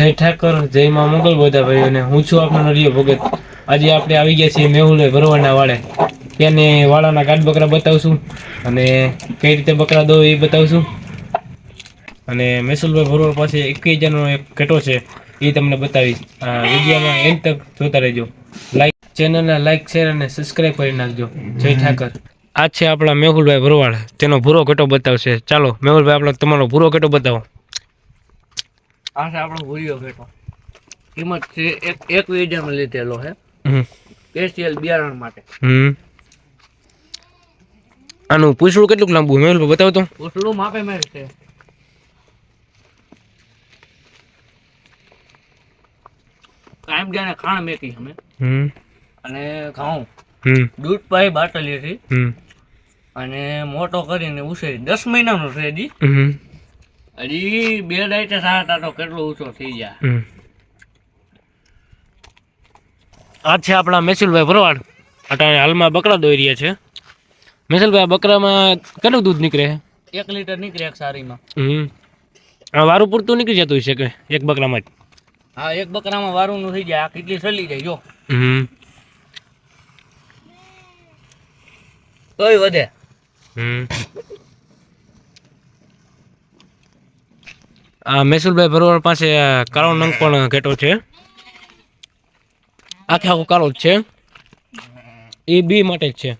જય ઠાકર, જય માં મોગલ બધા ભાઈઓને. હું છું આપનો નરિયો ભગત. આજે આપણે આવી ગયા છીએ મેહુલભાઈ ભરવાડના વાડે. તેને વાડાના કાઠ બકરા બતાવશું અને કઈ રીતે બકરા દો એ બતાવશું. અને મેસુલભાઈ ભરવાડ પાસે 21,000 નો એક ઘેટો છે, એ તમને બતાવીશ. વિડીયોમાં એન્ડ તક જોતા રહેજો. ચેનલને લાઈક, શેર અને સબસ્ક્રાઈબ કરી નાખજો. જય ઠાકર. આ છે આપણા મેહુલભાઈ ભરવાડ, તેનો ભૂરો ઘેટો બતાવશે. ચાલો મેહુલભાઈ, આપણો તમારો ભૂરો ઘેટો બતાવો. આ છે આપણો ભૂરીયો ઘેટો. કિંમત છે 21,000 માં લીધેલો છે, સ્પેશિયલ બિયારણ માટે. આનું પૂછડું કેટલું લાંબુ મેહુલભાઈ બતાવો તો. પૂછડું માપે મેં છે. કાયમ જાણે ખાણ મેકી અમે અને ઘઉં દૂધ પાઈ બાટલી હતી અને મોટો કરીને ઉછેરી 10 મહિનાનો છે. હજી 2 દાયતે સારા તો કેટલો ઊંચો થઈ જાય. આ છે આપણા મેસુલભાઈ ભરવાડ. અટાણે હાલમાં બકરા દોઈ રહ્યા છે. મેસુલભાઈ, આ બકરામાં કેટલું દૂધ નીકળે? 1 લીટર નીકળે એક સારીમાં. વારું પૂરતું નીકળી જતું હશે કે એક બકરામાં જ? હા, એક બકરામાં વારું નું થઈ જાય. આ કેટલી સલી જાય જો. તોય વધે. આ મેસુલભાઈ ભરવાડ પાસે કાળો નંગ પણ ઘેટો છે. આખો કાળો જ છે. એ બી માટે જ છે.